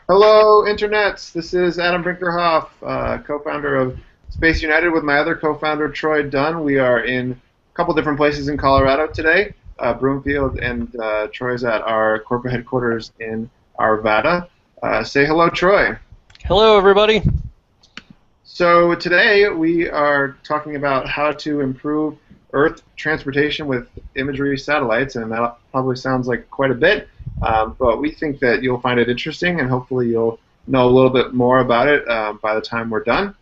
Hello, internets. This is Adam Brinckerhoff, co-founder of SpaceUnited, with my other co-founder, Troy Dunn. We are in a couple different places in Colorado today, Broomfield, and Troy's at our corporate headquarters in Arvada. Say hello, Troy. Hello, everybody. So today we are talking about how to improve Earth transportation with imagery satellites, and that probably sounds like quite a bit, but we think that you'll find it interesting, and hopefully you'll know a little bit more about it by the time we're done.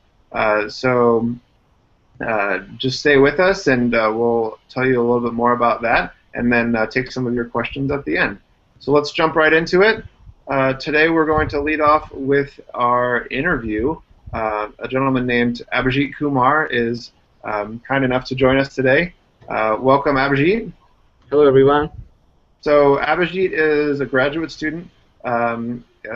Just stay with us, and we'll tell you a little bit more about that, and then take some of your questions at the end. So let's jump right into it. Today we're going to lead off with our interview. A gentleman named Abhijeet Kumar is kind enough to join us today. Welcome, Abhijeet. Hello, everyone. So Abhijeet is a graduate student,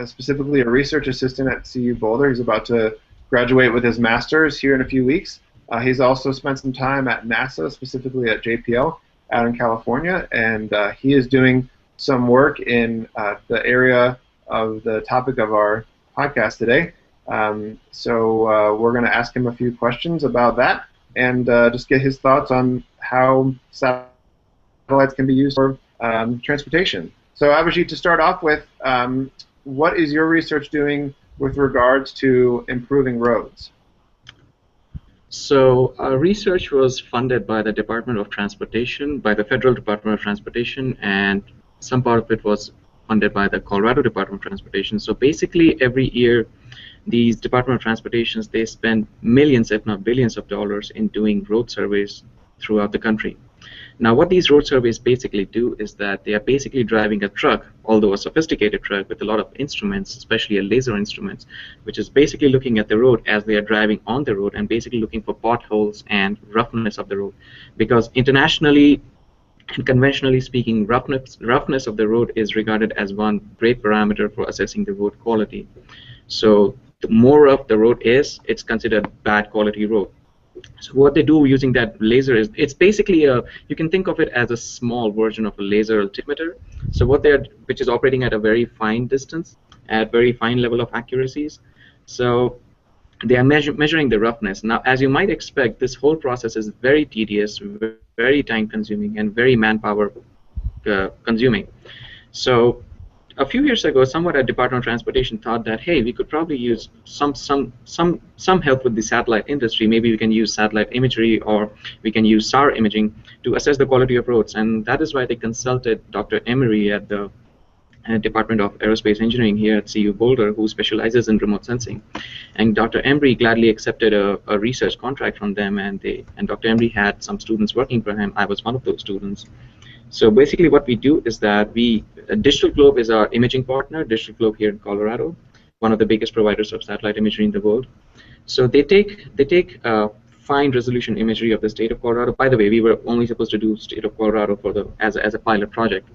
specifically a research assistant at CU Boulder. He's about to graduate with his master's here in a few weeks. He's also spent some time at NASA, specifically at JPL out in California, and he is doing some work in the area of the topic of our podcast today. We're going to ask him a few questions about that and just get his thoughts on how satellites can be used for transportation. So Abhijeet, to start off with, what is your research doing with regards to improving roads? So our research was funded by the Department of Transportation, by the Federal Department of Transportation, and some part of it was funded by the Colorado Department of Transportation. So basically every year these Department of Transportations, they spend millions, if not billions of dollars in doing road surveys throughout the country. Now what these road surveys basically do is that they are basically driving a truck, although a sophisticated truck with a lot of instruments, especially a laser instruments, which is basically looking at the road as they are driving on the road and basically looking for potholes and roughness of the road. Because internationally and conventionally speaking, roughness of the road is regarded as one great parameter for assessing the road quality. So the more rough the road is, it's considered bad quality road. So what they do using that laser is, it's basically you can think of it as a small version of a laser altimeter. So which is operating at a very fine distance, at very fine level of accuracies. So they are measuring the roughness. Now, as you might expect, this whole process is very tedious, very time consuming, and very manpower consuming. So a few years ago, someone at Department of Transportation thought that, hey, we could probably use some help with the satellite industry. Maybe we can use satellite imagery, or we can use SAR imaging to assess the quality of roads. And that is why they consulted Dr. Emery at the Department of Aerospace Engineering here at CU Boulder, who specializes in remote sensing. And Dr. Emery gladly accepted a research contract from them, and Dr. Emery had some students working for him. I was one of those students. So basically what we do is that Digital Globe is our imaging partner, Digital Globe here in Colorado, one of the biggest providers of satellite imagery in the world. So they take fine resolution imagery of the state of Colorado. By the way, we were only supposed to do state of Colorado as a pilot project.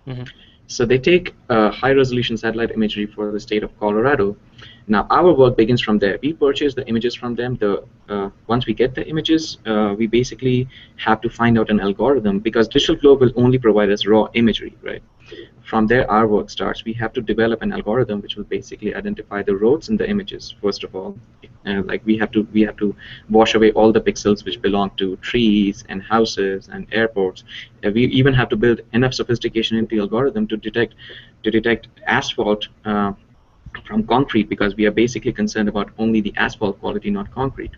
Mm-hmm. So they take high resolution satellite imagery for the state of Colorado. Now our work begins from there. We purchase the images from them. Once we get the images, we basically have to find out an algorithm, because Digital Globe will only provide us raw imagery, right? From there our work starts. We have to develop an algorithm which will basically identify the roads in the images first of all. Like we have to wash away all the pixels which belong to trees and houses and airports. We even have to build enough sophistication into the algorithm to detect asphalt from concrete, because we are basically concerned about only the asphalt quality, not concrete.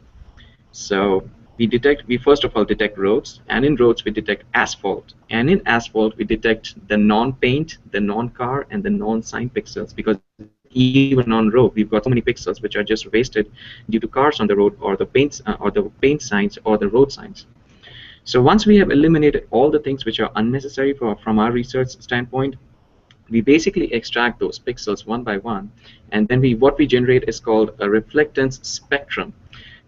So we first of all detect roads, and in roads we detect asphalt, and in asphalt we detect the non-paint, the non-car, and the non-sign pixels, because even on road we've got so many pixels which are just wasted due to cars on the road, or the paint signs, or the road signs. So once we have eliminated all the things which are unnecessary from our research standpoint, we basically extract those pixels one by one, and then what we generate is called a reflectance spectrum.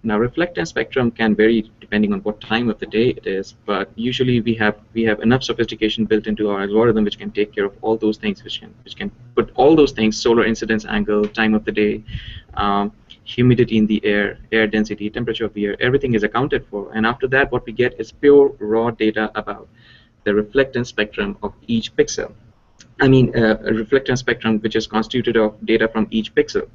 Now, reflectance spectrum can vary depending on what time of the day it is, but usually we have enough sophistication built into our algorithm which can take care of all those things, which can put all those things: solar incidence angle, time of the day, humidity in the air, air density, temperature of the air. Everything is accounted for, and after that, what we get is pure raw data about the reflectance spectrum of each pixel. a reflectance spectrum which is constituted of data from each pixel.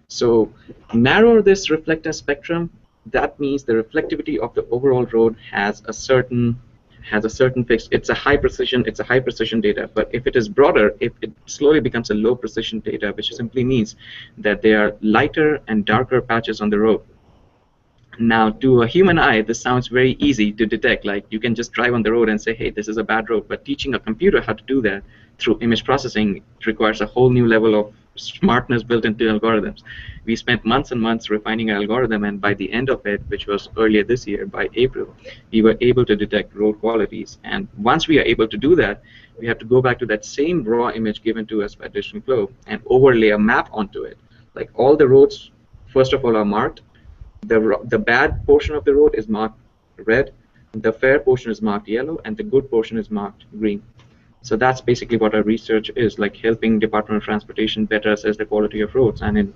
So narrow this reflectance spectrum, that means the reflectivity of the overall road has a certain fixed. It's a high precision data. But if it is broader, it slowly becomes a low precision data, which simply means that there are lighter and darker patches on the road. Now, to a human eye, this sounds very easy to detect. Like, you can just drive on the road and say, hey, this is a bad road. But teaching a computer how to do that through image processing requires a whole new level of smartness built into algorithms. We spent months and months refining our algorithm, and by the end of it, which was earlier this year, by April, we were able to detect road qualities. And once we are able to do that, we have to go back to that same raw image given to us by Digital Globe and overlay a map onto it. Like, all the roads, first of all, are marked. The bad portion of the road is marked red, the fair portion is marked yellow, and the good portion is marked green. So that's basically what our research is, like helping Department of Transportation better assess the quality of roads, and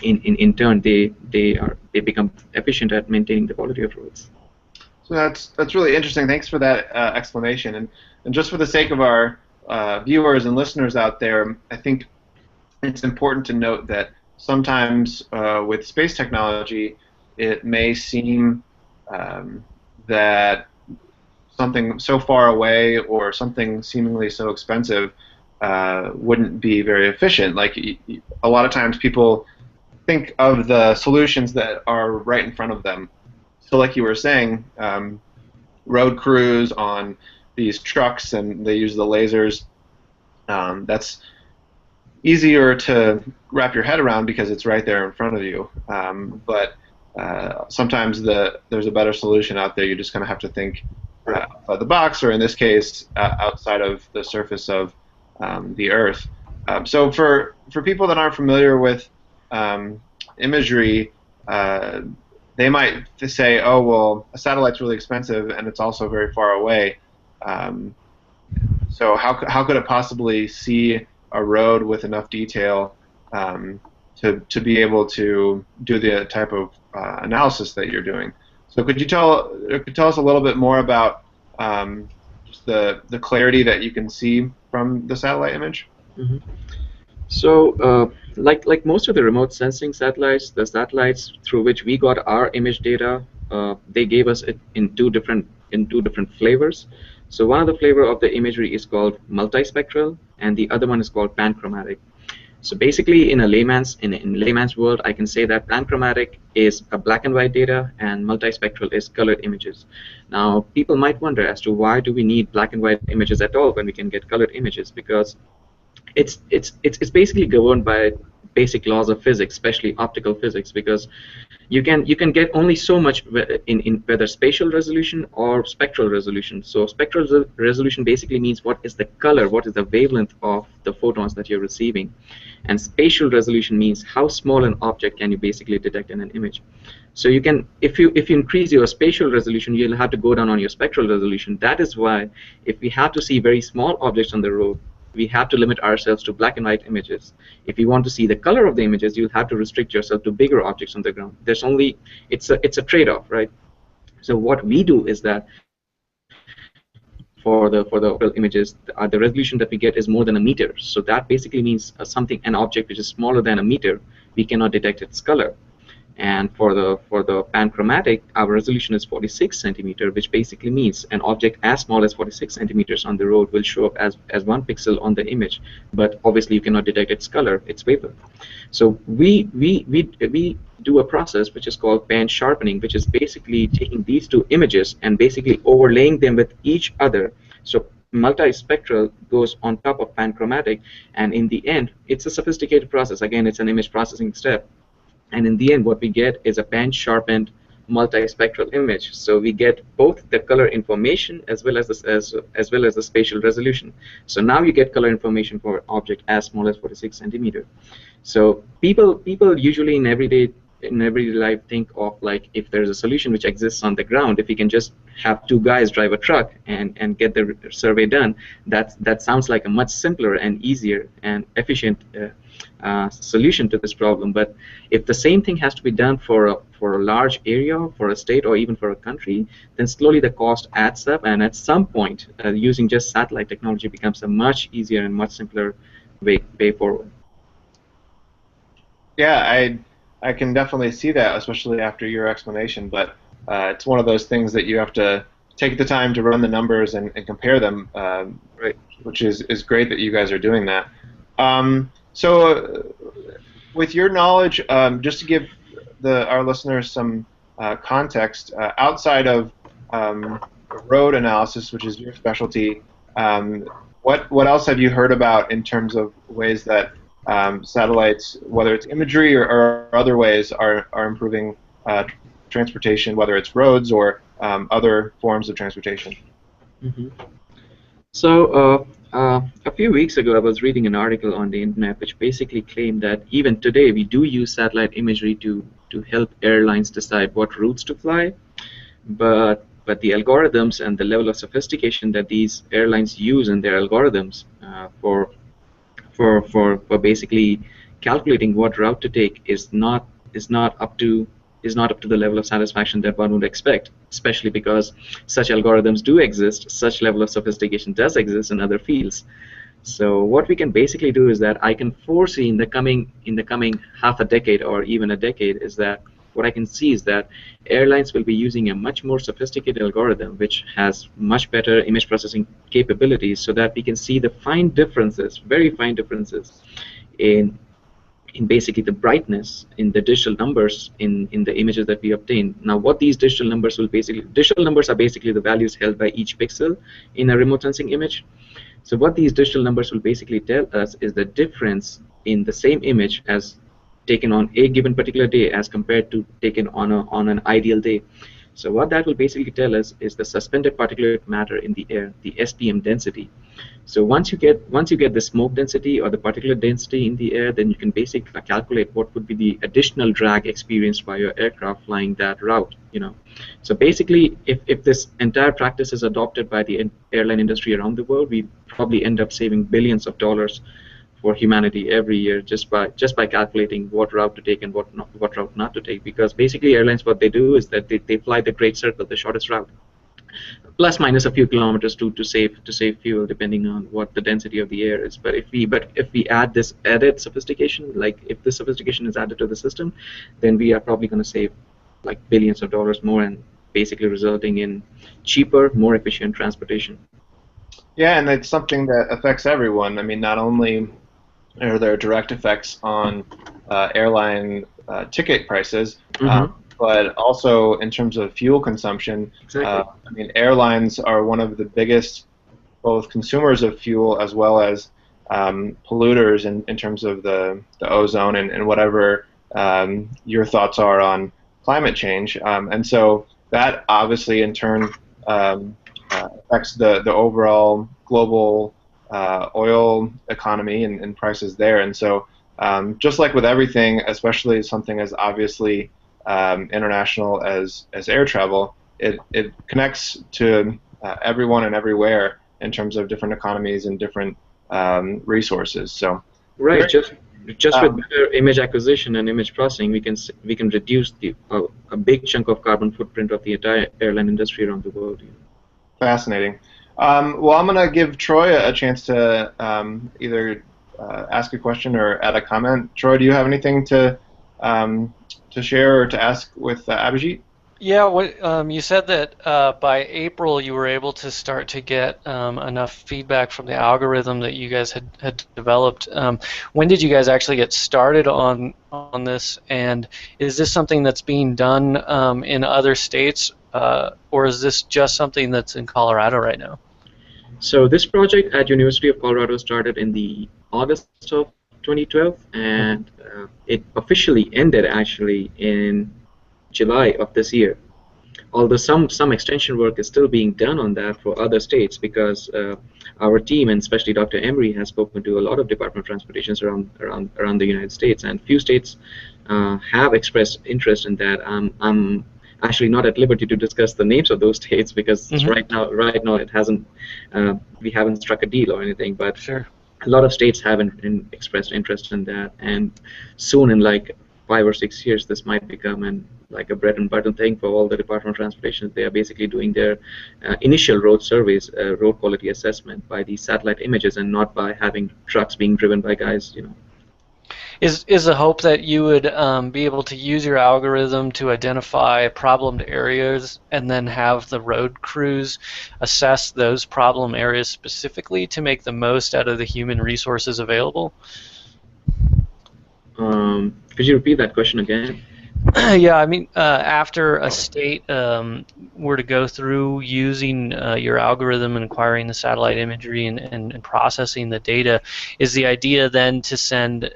in turn they become efficient at maintaining the quality of roads. So that's really interesting. Thanks for that explanation. And just for the sake of our viewers and listeners out there, I think it's important to note that sometimes with space technology, it may seem that something so far away or something seemingly so expensive wouldn't be very efficient. Like, a lot of times people think of the solutions that are right in front of them. So like you were saying, road crews on these trucks, and they use the lasers. That's easier to wrap your head around because it's right there in front of you. But sometimes there's a better solution out there. You just kind of have to think outside the box, or in this case, outside of the surface of the Earth. So for people that aren't familiar with imagery, they might say, oh, well, a satellite's really expensive and it's also very far away. So how could it possibly see a road with enough detail to be able to do the type of analysis that you're doing? So could you tell us a little bit more about just the clarity that you can see from the satellite image? Mm-hmm. So like most of the remote sensing satellites, the satellites through which we got our image data, they gave us it in two different flavors. So one of the flavor of the imagery is called multispectral, and the other one is called panchromatic. So basically, in layman's world, I can say that panchromatic is a black and white data, and multispectral is colored images. Now, people might wonder as to why do we need black and white images at all when we can get colored images? Because it's basically governed by basic laws of physics, especially optical physics, because you can get only so much in whether spatial resolution or spectral resolution. So spectral resolution basically means what is the color, what is the wavelength of the photons that you're receiving, and spatial resolution means how small an object can you basically detect in an image. So you can, if you increase your spatial resolution, you'll have to go down on your spectral resolution. That is why if we have to see very small objects on the road, we have to limit ourselves to black and white images. If you want to see the color of the images, you'll have to restrict yourself to bigger objects on the ground. It's a trade-off, right? So what we do is that for the images, the resolution that we get is more than a meter. So that basically means an object which is smaller than a meter, we cannot detect its color. And for the panchromatic, our resolution is 46 centimeter, which basically means an object as small as 46 centimeters on the road will show up as one pixel on the image, but obviously you cannot detect its color, its wavelength. So we do a process which is called band sharpening, which is basically taking these two images and basically overlaying them with each other. So multispectral goes on top of panchromatic, and in the end, it's a sophisticated process. Again, it's an image processing step. And in the end, what we get is a band-sharpened multispectral image. So we get both the color information as well as the spatial resolution. So now you get color information for an object as small as 46 centimeter. So people usually in everyday in everyday life think of, like, if there's a solution which exists on the ground, if we can just have two guys drive a truck and get the survey done, that sounds like a much simpler and easier and efficient solution to this problem. But if the same thing has to be done for a large area, for a state, or even for a country, then slowly the cost adds up, and at some point using just satellite technology becomes a much easier and much simpler way forward. Yeah, I can definitely see that, especially after your explanation. But it's one of those things that you have to take the time to run the numbers and compare them, Right. which is great that you guys are doing that. So, with your knowledge, just to give our listeners some context, outside of road analysis, which is your specialty, what else have you heard about in terms of ways that satellites, whether it's imagery or other ways, are improving transportation, whether it's roads or other forms of transportation? Mm-hmm. So a few weeks ago, I was reading an article on the internet which basically claimed that even today we do use satellite imagery to help airlines decide what routes to fly, but the algorithms and the level of sophistication that these airlines use in their algorithms for basically calculating what route to take is not up to the level of satisfaction that one would expect, especially because such algorithms do exist, such level of sophistication does exist in other fields. So what we can basically do is that I can foresee in the coming half a decade or even a decade is that what I can see is that airlines will be using a much more sophisticated algorithm which has much better image processing capabilities, so that we can see the fine differences, very fine differences in basically the brightness in the digital numbers in the images that we obtain. Now, what these digital numbers are basically the values held by each pixel in a remote sensing image. So what these digital numbers will basically tell us is the difference in the same image as taken on a given particular day as compared to taken on an ideal day. So what that will basically tell us is the suspended particulate matter in the air, the SPM density. So once you get the smoke density or the particulate density in the air, then you can basically calculate what would be the additional drag experienced by your aircraft flying that route. So basically, if this entire practice is adopted by the airline industry around the world, we probably end up saving billions of dollars for humanity every year just by calculating what route to take and what route not to take. Because basically, airlines, what they do is that they fly the Great Circle, the shortest route, plus minus a few kilometers to save fuel, depending on what the density of the air is. But if we add this added sophistication, like if this sophistication is added to the system, then we are probably going to save like billions of dollars more, and basically resulting in cheaper, more efficient transportation. Yeah, and it's something that affects everyone. I mean, not only are there direct effects on airline ticket prices, but also in terms of fuel consumption. Exactly. I mean, airlines are one of the biggest both consumers of fuel as well as polluters in terms of the ozone and whatever your thoughts are on climate change. And so that obviously in turn affects the overall global oil economy and prices there. And so just like with everything, especially something as obviously international as air travel, it connects to everyone and everywhere in terms of different economies and different resources. So right, just with better image acquisition and image processing, we can reduce a big chunk of carbon footprint of the entire airline industry around the world. Fascinating. Well, I'm going to give Troy a chance to either ask a question or add a comment. Troy, do you have anything to share or to ask with Abhijeet? Yeah, you said that by April you were able to start to get enough feedback from the algorithm that you guys had developed. When did you guys actually get started on this? And is this something that's being done in other states, or is this just something that's in Colorado right now? So this project at University of Colorado started in the August of 2012, and it officially ended actually in July of this year. although some extension work is still being done on that for other states, because our team, and especially Dr. Emery, has spoken to a lot of Department of Transportations around the United States, and few states have expressed interest in that. I'm actually not at liberty to discuss the names of those states because right now it hasn't we haven't struck a deal or anything, but Sure. a lot of states haven't expressed interest in that, and soon, in like 5 or 6 years, this might become like a bread and butter thing for all the Department of Transportation. They are basically doing their initial road surveys, road quality assessment by these satellite images, and not by having trucks being driven by guys, Is the hope that you would be able to use your algorithm to identify problemed areas and then have the road crews assess those problem areas specifically to make the most out of the human resources available? Could you repeat that question again? Yeah, I mean, after a state were to go through using your algorithm and acquiring the satellite imagery and processing the data, is the idea then to send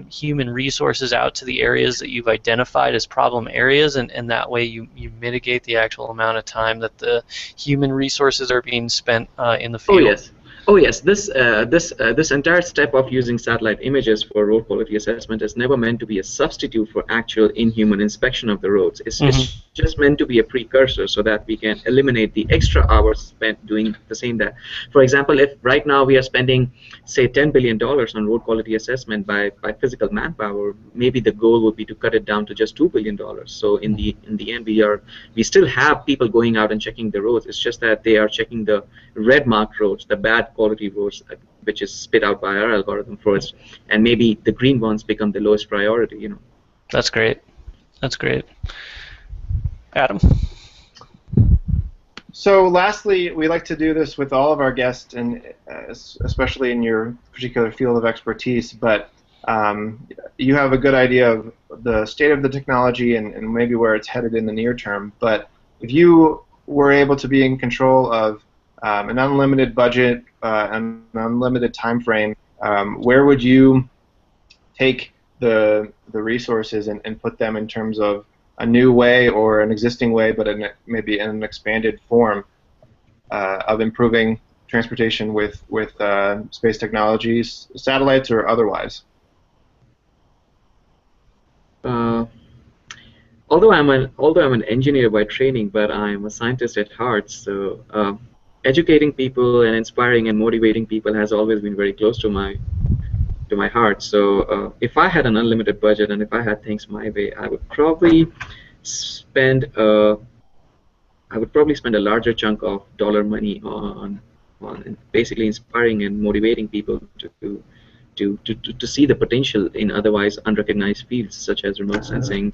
human resources out to the areas that you've identified as problem areas, and that way you mitigate the actual amount of time that the human resources are being spent in the field? Oh yes. Oh yes, this entire step of using satellite images for road quality assessment is never meant to be a substitute for actual inhuman inspection of the roads. It's just meant to be a precursor so that we can eliminate the extra hours spent doing the same that. For example, if right now we are spending, say, $10 billion on road quality assessment by physical manpower, maybe the goal would be to cut it down to just $2 billion. So in the end, we still have people going out and checking the roads. It's just that they are checking the red marked roads, the bad quality roads, which is spit out by our algorithm first, and maybe the green ones become the lowest priority. That's great. That's great. Adam? So lastly, we like to do this with all of our guests, and especially in your particular field of expertise, but you have a good idea of the state of the technology and maybe where it's headed in the near term. But if you were able to be in control of an unlimited budget, an unlimited time frame, where would you take the resources and put them in terms of a new way or an existing way, but maybe in an expanded form of improving transportation with space technologies, satellites or otherwise? Although I'm an engineer by training, but I'm a scientist at heart. So educating people and inspiring and motivating people has always been very close to my heart. So if I had an unlimited budget and if I had things my way, I would probably spend a larger chunk of dollar money on basically inspiring and motivating people to see the potential in otherwise unrecognized fields such as remote sensing.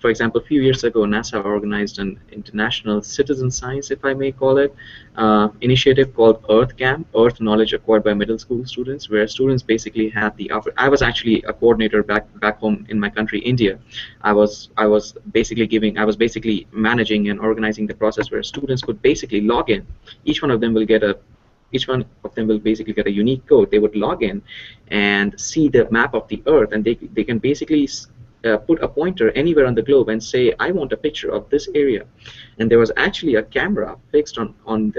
For example, a few years ago, NASA organized an international citizen science, if I may call it, initiative called EarthCamp, Earth Knowledge Acquired by Middle School Students, where students basically had the I was actually a coordinator back home in my country, India. I was basically managing and organizing the process where students could basically log in. Each one of them will basically get a unique code. They would log in and see the map of the Earth, and they can basically put a pointer anywhere on the globe and say, I want a picture of this area. And there was actually a camera fixed on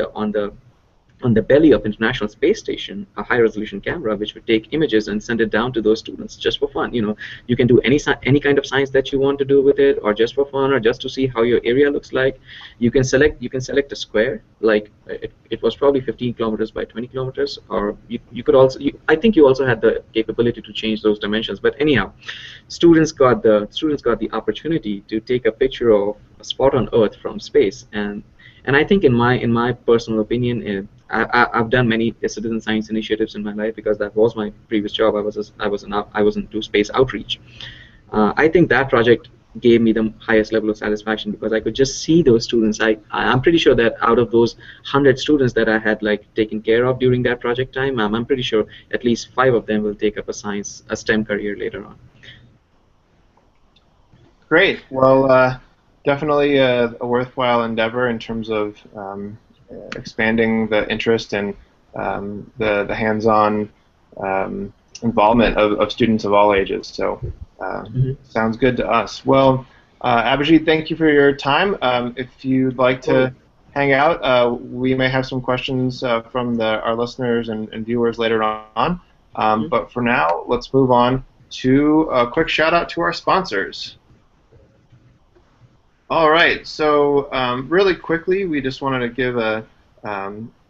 the belly of International Space Station, a high-resolution camera, which would take images and send it down to those students just for fun. You can do any kind of science that you want to do with it, or just for fun, or just to see how your area looks like. You can select a square, like it was probably 15 kilometers by 20 kilometers, or you could also. I think you also had the capability to change those dimensions. But anyhow, students got the opportunity to take a picture of a spot on Earth from space, and I think in my personal opinion, I've done many citizen science initiatives in my life because that was my previous job. I was into space outreach. I think that project gave me the highest level of satisfaction because I could just see those students. I'm pretty sure that out of those 100 students that I had taken care of during that project time, I'm pretty sure at least 5 of them will take up a STEM career later on. Great. Well, definitely a worthwhile endeavor in terms of expanding the interest and the hands-on involvement of students of all ages. So sounds good to us. Well, Abhijeet, thank you for your time. If you'd like to hang out, we may have some questions from our listeners and viewers later on. But for now, let's move on to a quick shout out to our sponsors. All right, so really quickly, we just wanted to give a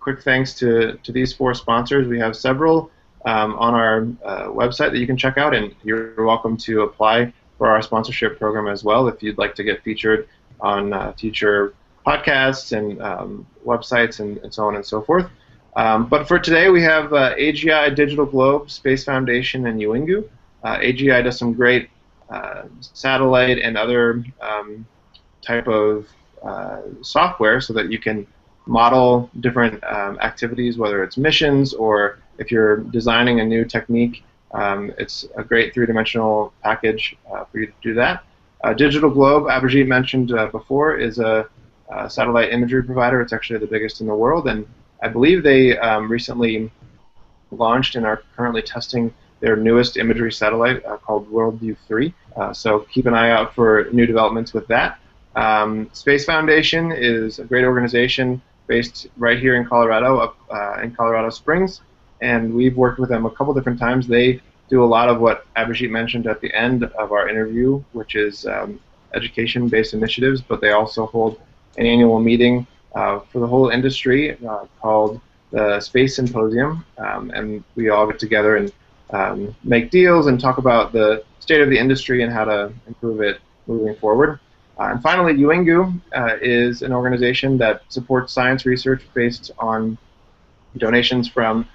quick thanks to these four sponsors. We have several on our website that you can check out, and you're welcome to apply for our sponsorship program as well if you'd like to get featured on future podcasts and websites and so on and so forth. But for today, we have AGI, Digital Globe, Space Foundation, and UINGU. AGI does some great satellite and other type of software so that you can model different activities, whether it's missions or if you're designing a new technique. It's a great three-dimensional package for you to do that. Digital Globe, Abhijeet mentioned before, is a satellite imagery provider. It's actually the biggest in the world, and I believe they recently launched and are currently testing their newest imagery satellite called WorldView 3. So keep an eye out for new developments with that. Space Foundation is a great organization based right here in Colorado, in Colorado Springs, and we've worked with them a couple different times. They do a lot of what Abhijeet mentioned at the end of our interview, which is education-based initiatives, but they also hold an annual meeting for the whole industry called the Space Symposium, and we all get together and make deals and talk about the state of the industry and how to improve it moving forward. And finally, UINGU is an organization that supports science research based on donations from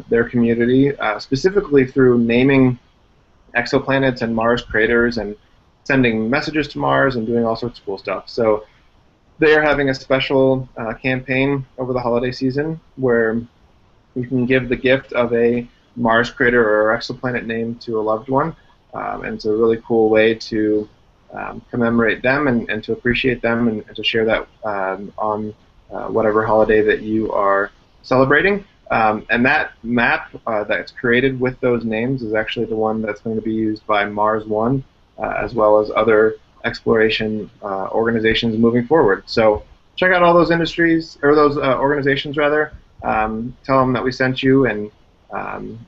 their community, specifically through naming exoplanets and Mars craters and sending messages to Mars and doing all sorts of cool stuff. So they are having a special campaign over the holiday season where you can give the gift of a Mars crater or exoplanet name to a loved one, and it's a really cool way to commemorate them and to appreciate them and to share that on whatever holiday that you are celebrating. And that map that's created with those names is actually the one that's going to be used by Mars One as well as other exploration organizations moving forward. So check out all those industries, or those organizations rather. Tell them that we sent you, and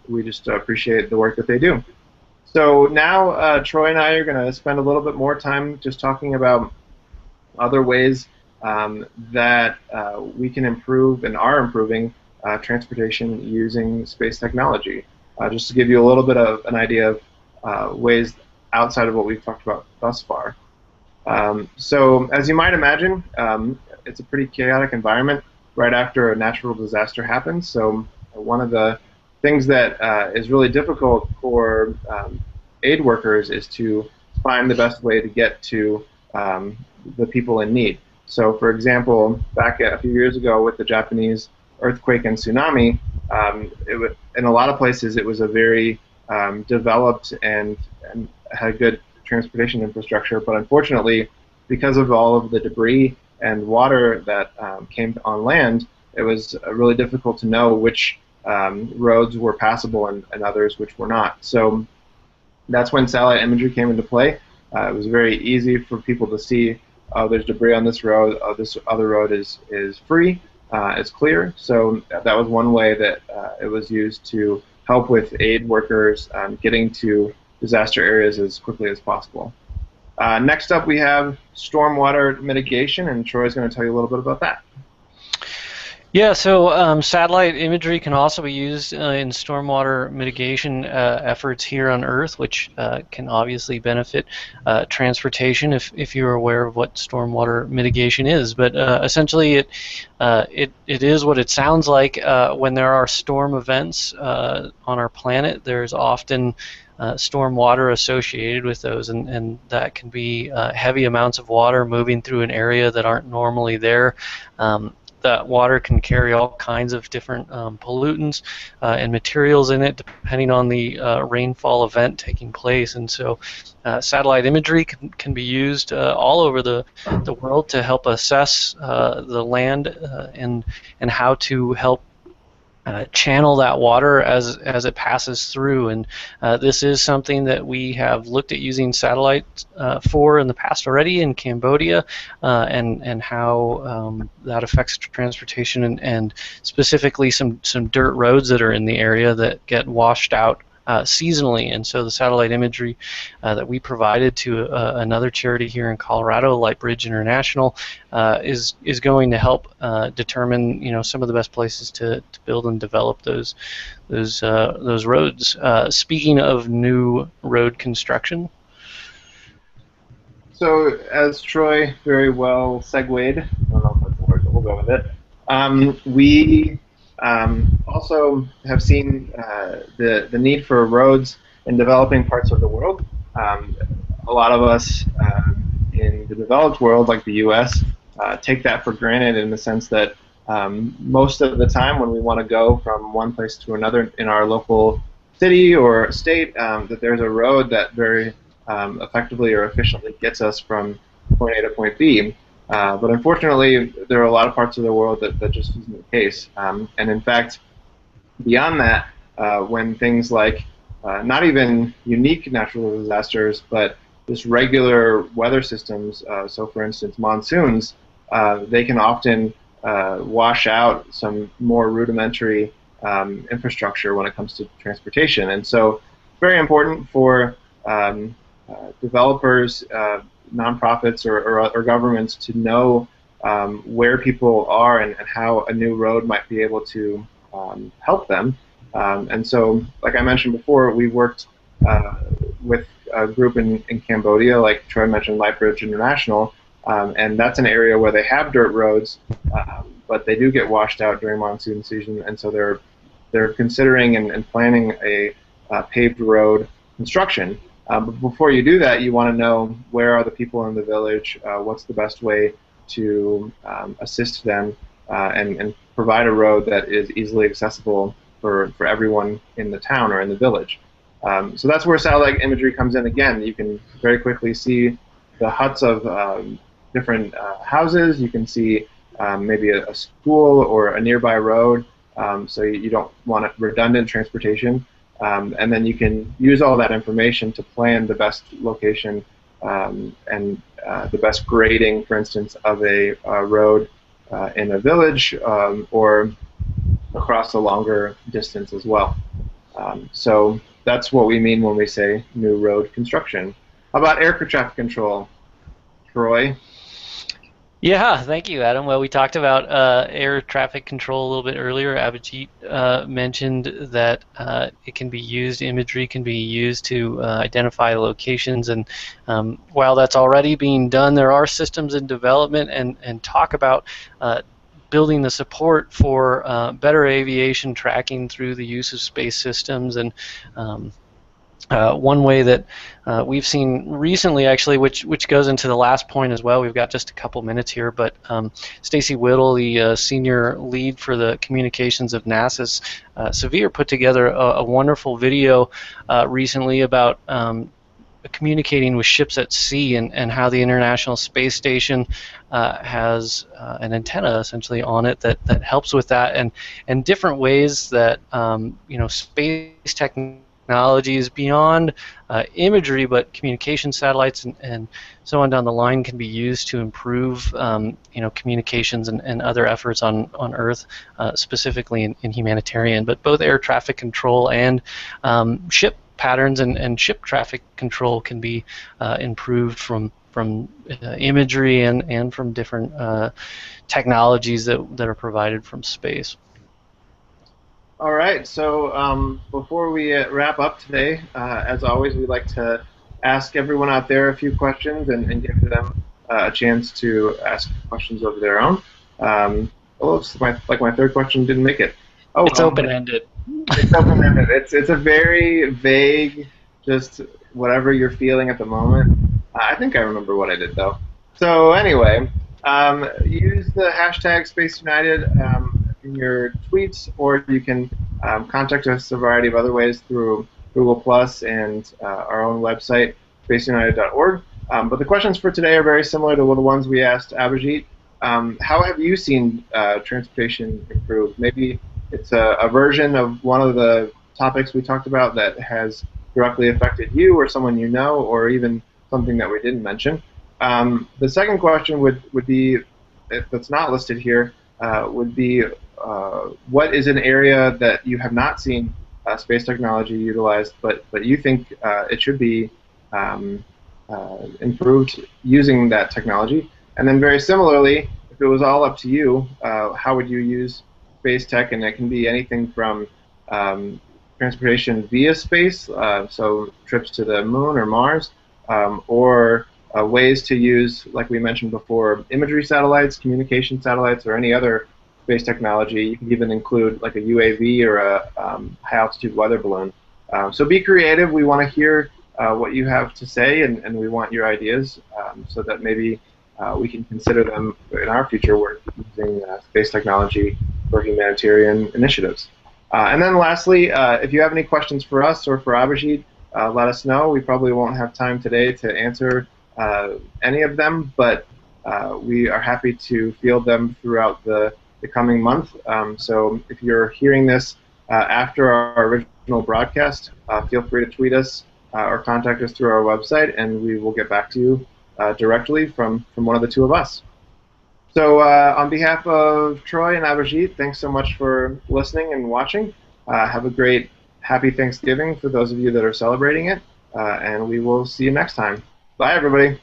we just appreciate the work that they do. So now Troy and I are going to spend a little bit more time just talking about other ways that we can improve and are improving transportation using space technology. Just to give you a little bit of an idea of ways outside of what we've talked about thus far. So as you might imagine, it's a pretty chaotic environment right after a natural disaster happens. So one of the things that is really difficult for aid workers is to find the best way to get to the people in need. So for example, back a few years ago with the Japanese earthquake and tsunami, in a lot of places it was a very developed and had good transportation infrastructure, but unfortunately, because of all of the debris and water that came on land, it was really difficult to know which roads were passable and others which were not. So that's when satellite imagery came into play. It was very easy for people to see, oh, there's debris on this road, oh, this other road is free, it's clear. So that was one way that it was used to help with aid workers getting to disaster areas as quickly as possible. Next up, we have stormwater mitigation, and Troy's going to tell you a little bit about that. Yeah, so satellite imagery can also be used in stormwater mitigation efforts here on Earth, which can obviously benefit transportation if you're aware of what stormwater mitigation is. But essentially, it is what it sounds like. When there are storm events on our planet, there's often storm water associated with those, and that can be heavy amounts of water moving through an area that aren't normally there. That water can carry all kinds of different pollutants and materials in it, depending on the rainfall event taking place. And so satellite imagery can be used all over the world to help assess the land and how to help channel that water as it passes through. And this is something that we have looked at using satellites for in the past already in Cambodia, and how that affects transportation, and specifically some dirt roads that are in the area that get washed out seasonally. And so the satellite imagery that we provided to another charity here in Colorado, Lightbridge International, is going to help determine some of the best places to build and develop those roads. Speaking of new road construction. So, as Troy very well segued, I don't know if that's the word, but we'll go with it. We also have seen the need for roads in developing parts of the world. A lot of us in the developed world, like the U.S., take that for granted in the sense that most of the time when we want to go from one place to another in our local city or state, that there's a road that very effectively or efficiently gets us from point A to point B. But unfortunately, there are a lot of parts of the world that just isn't the case. And in fact, beyond that, when things like not even unique natural disasters, but just regular weather systems, so for instance monsoons, they can often wash out some more rudimentary infrastructure when it comes to transportation. And so it's very important for developers, nonprofits, or governments to know where people are and how a new road might be able to help them. And so, like I mentioned before, we worked with a group in Cambodia, like Troy mentioned, Lightbridge International, and that's an area where they have dirt roads, but they do get washed out during monsoon season, and so they're considering and planning a paved road construction. But before you do that, you want to know where are the people in the village, what's the best way to assist them and provide a road that is easily accessible for everyone in the town or in the village. So that's where satellite imagery comes in again. You can very quickly see the huts of different houses. You can see maybe a school or a nearby road, so you don't want redundant transportation. And then you can use all that information to plan the best location and the best grading, for instance, of a road in a village or across a longer distance as well. So that's what we mean when we say new road construction. How about air traffic control, Troy? Yeah, thank you, Adam. Well, we talked about air traffic control a little bit earlier. Abhijeet mentioned that imagery can be used to identify locations, and while that's already being done, there are systems in development and talk about building the support for better aviation tracking through the use of space systems. And one way that we've seen recently, actually, which goes into the last point as well. We've got just a couple minutes here, but Stacy Whittle, the senior lead for the communications of NASA's Severe, put together a wonderful video recently about communicating with ships at sea, and how the International Space Station has an antenna essentially on it that helps with that, and different ways that space technologies beyond imagery, but communication satellites and so on down the line can be used to improve communications and other efforts on Earth, specifically in humanitarian. But both air traffic control and ship patterns and ship traffic control can be improved from imagery and from different technologies that are provided from space. All right, so before we wrap up today, as always, we'd like to ask everyone out there a few questions and give them a chance to ask questions of their own. My third question didn't make it. Oh, it's open-ended. It's open-ended. It's a very vague, just whatever you're feeling at the moment. I think I remember what I did, though. So anyway, use the hashtag SpaceUnited in your tweets, or you can contact us a variety of other ways through Google Plus and our own website, spaceunited.org. But the questions for today are very similar to the ones we asked Abhijeet. How have you seen transportation improve? Maybe it's a version of one of the topics we talked about that has directly affected you or someone you know, or even something that we didn't mention. The second question would be, if it's not listed here, would be what is an area that you have not seen space technology utilized, but you think it should be um, improved using that technology? And then very similarly, if it was all up to you, how would you use space tech? And it can be anything from transportation via space, so trips to the moon or Mars, or ways to use, like we mentioned before, imagery satellites, communication satellites, or any other space technology. You can even include like a UAV or a high-altitude weather balloon. So be creative. We want to hear what you have to say, and we want your ideas so that maybe we can consider them in our future work using space technology for humanitarian initiatives. And then lastly, if you have any questions for us or for Abhijeet, let us know. We probably won't have time today to answer any of them, but we are happy to field them throughout the coming month. So if you're hearing this after our original broadcast, feel free to tweet us or contact us through our website, and we will get back to you directly from one of the two of us. So on behalf of Troy and Abhijeet, thanks so much for listening and watching. Have a great, happy Thanksgiving for those of you that are celebrating it, and we will see you next time. Bye, everybody.